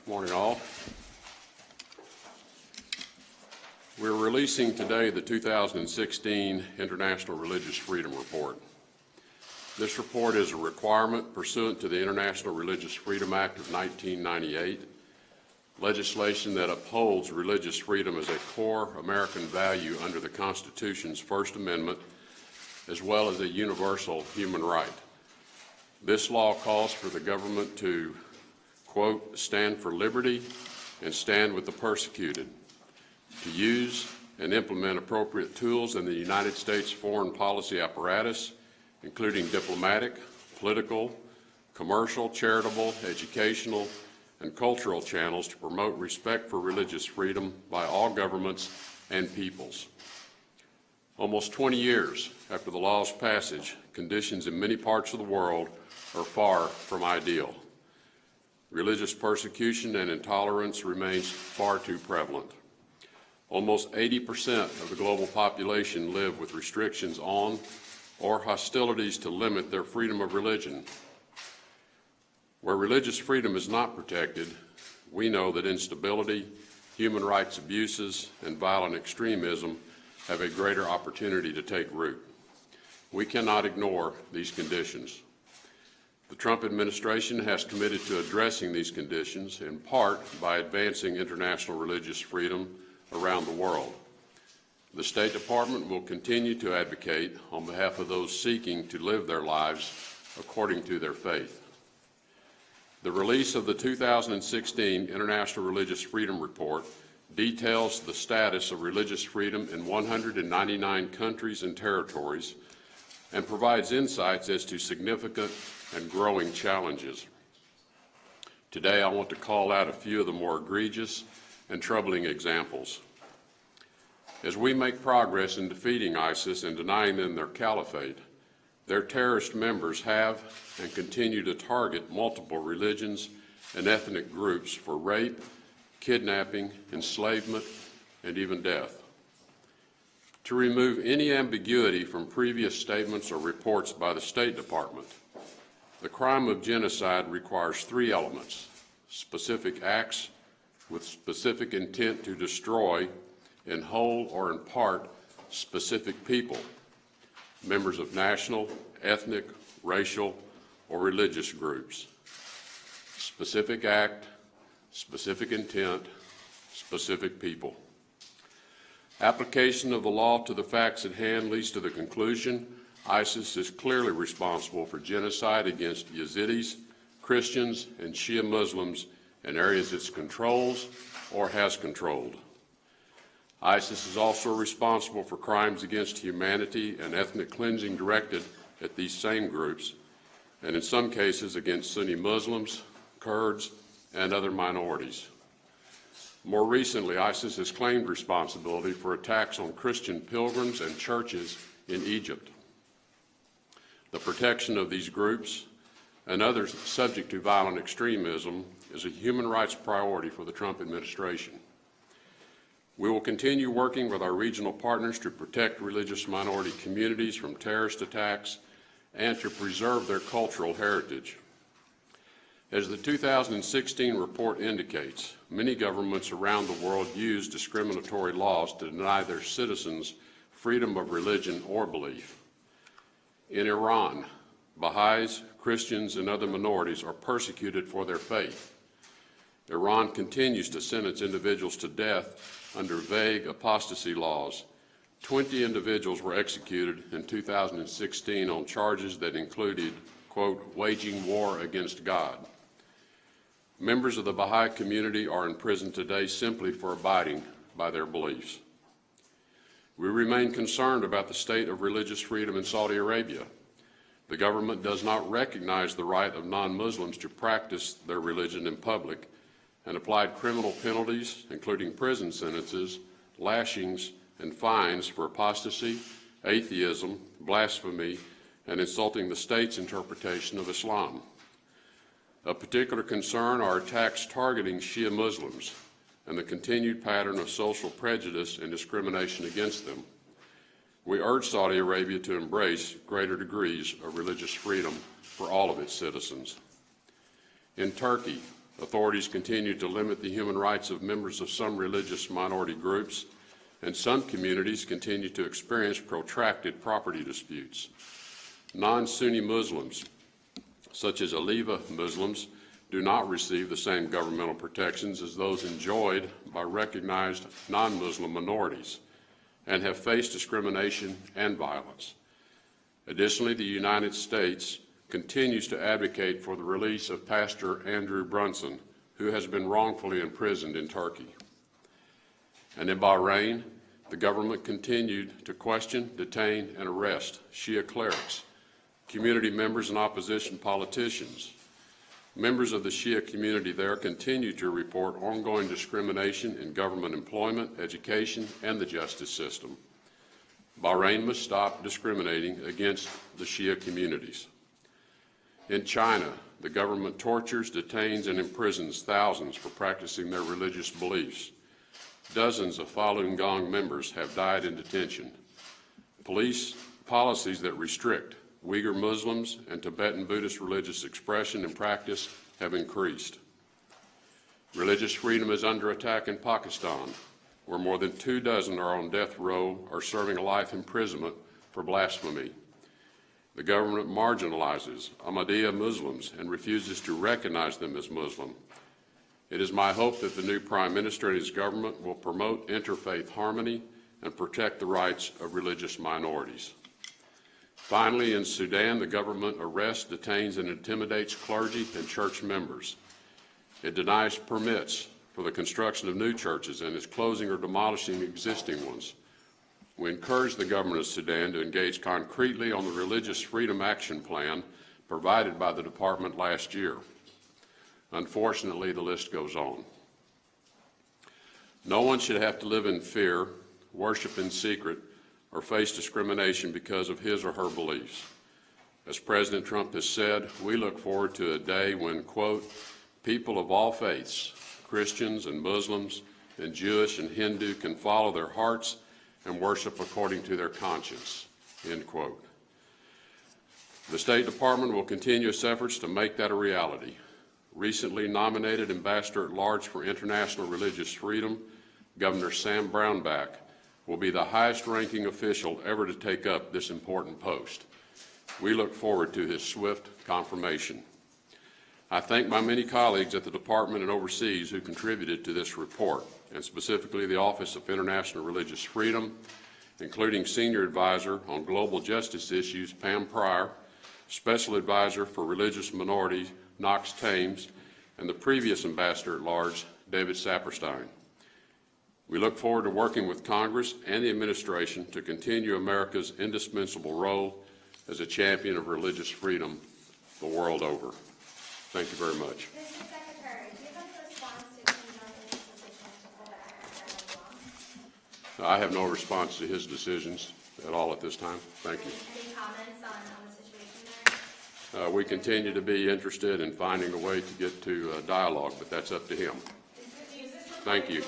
Morning, all. We're releasing today the 2016 International Religious Freedom Report. This report is a requirement pursuant to the International Religious Freedom Act of 1998, legislation that upholds religious freedom as a core American value under the Constitution's First Amendment, as well as a universal human right. This law calls for the government to, quote, stand for liberty and stand with the persecuted, to use and implement appropriate tools in the United States foreign policy apparatus, including diplomatic, political, commercial, charitable, educational, and cultural channels to promote respect for religious freedom by all governments and peoples. Almost 20 years after the law's passage, conditions in many parts of the world are far from ideal. Religious persecution and intolerance remains far too prevalent. Almost 80% of the global population live with restrictions on or hostilities to limit their freedom of religion. Where religious freedom is not protected, we know that instability, human rights abuses, and violent extremism have a greater opportunity to take root. We cannot ignore these conditions. The Trump administration has committed to addressing these conditions, in part by advancing international religious freedom around the world. The State Department will continue to advocate on behalf of those seeking to live their lives according to their faith. The release of the 2016 International Religious Freedom Report details the status of religious freedom in 199 countries and territories and provides insights as to significant and growing challenges. Today, I want to call out a few of the more egregious and troubling examples. As we make progress in defeating ISIS and denying them their caliphate, their terrorist members have and continue to target multiple religions and ethnic groups for rape, kidnapping, enslavement, and even death. To remove any ambiguity from previous statements or reports by the State Department, the crime of genocide requires three elements: specific acts with specific intent to destroy, in whole or in part, specific people, members of national, ethnic, racial, or religious groups. Specific act, specific intent, specific people. Application of the law to the facts at hand leads to the conclusion ISIS is clearly responsible for genocide against Yazidis, Christians, and Shia Muslims in areas it controls or has controlled. ISIS is also responsible for crimes against humanity and ethnic cleansing directed at these same groups, and in some cases against Sunni Muslims, Kurds, and other minorities. More recently, ISIS has claimed responsibility for attacks on Christian pilgrims and churches in Egypt. The protection of these groups and others subject to violent extremism is a human rights priority for the Trump administration. We will continue working with our regional partners to protect religious minority communities from terrorist attacks and to preserve their cultural heritage. As the 2016 report indicates, many governments around the world use discriminatory laws to deny their citizens freedom of religion or belief. In Iran, Baha'is, Christians, and other minorities are persecuted for their faith. Iran continues to sentence individuals to death under vague apostasy laws. 20 individuals were executed in 2016 on charges that included, quote, waging war against God. Members of the Baha'i community are in prison today simply for abiding by their beliefs. We remain concerned about the state of religious freedom in Saudi Arabia. The government does not recognize the right of non-Muslims to practice their religion in public and applied criminal penalties, including prison sentences, lashings, and fines for apostasy, atheism, blasphemy, and insulting the state's interpretation of Islam. Of particular concern are attacks targeting Shia Muslims and the continued pattern of social prejudice and discrimination against them. We urge Saudi Arabia to embrace greater degrees of religious freedom for all of its citizens. In Turkey, authorities continue to limit the human rights of members of some religious minority groups, and some communities continue to experience protracted property disputes. Non-Sunni Muslims, such as Alevi Muslims, do not receive the same governmental protections as those enjoyed by recognized non-Muslim minorities and have faced discrimination and violence. Additionally, the United States continues to advocate for the release of Pastor Andrew Brunson, who has been wrongfully imprisoned in Turkey. And in Bahrain, the government continued to question, detain, and arrest Shia clerics, community members, and opposition politicians. Members of the Shia community there continue to report ongoing discrimination in government employment, education, and the justice system. Bahrain must stop discriminating against the Shia communities. In China, the government tortures, detains, and imprisons thousands for practicing their religious beliefs. Dozens of Falun Gong members have died in detention. Police policies that restrict Uyghur Muslims and Tibetan Buddhist religious expression and practice have increased. Religious freedom is under attack in Pakistan, where more than 24 are on death row or serving a life imprisonment for blasphemy. The government marginalizes Ahmadiyya Muslims and refuses to recognize them as Muslim. It is my hope that the new Prime Minister and his government will promote interfaith harmony and protect the rights of religious minorities. Finally, in Sudan, the government arrests, detains, and intimidates clergy and church members. It denies permits for the construction of new churches and is closing or demolishing existing ones. We encourage the government of Sudan to engage concretely on the Religious Freedom Action Plan provided by the department last year. Unfortunately, the list goes on. No one should have to live in fear, worship in secret, or face discrimination because of his or her beliefs. As President Trump has said, we look forward to a day when, quote, people of all faiths, Christians and Muslims and Jewish and Hindu, can follow their hearts and worship according to their conscience, end quote. The State Department will continue its efforts to make that a reality. Recently nominated Ambassador at Large for International Religious Freedom, Governor Sam Brownback, will be the highest-ranking official ever to take up this important post. We look forward to his swift confirmation. I thank my many colleagues at the Department and overseas who contributed to this report, and specifically the Office of International Religious Freedom, including Senior Advisor on Global Justice Issues, Pam Pryor, Special Advisor for Religious Minorities, Knox Thames, and the previous Ambassador at Large, David Saperstein. We look forward to working with Congress and the administration to continue America's indispensable role as a champion of religious freedom the world over. Thank you very much. Mr. Secretary, do you have a response to Kim Jong-un's decision to pull back from Taiwan? I have no response to his decisions at all at this time. Thank you. Any comments on the situation there? We continue to be interested in finding a way to get to dialogue, but that's up to him. Thank you.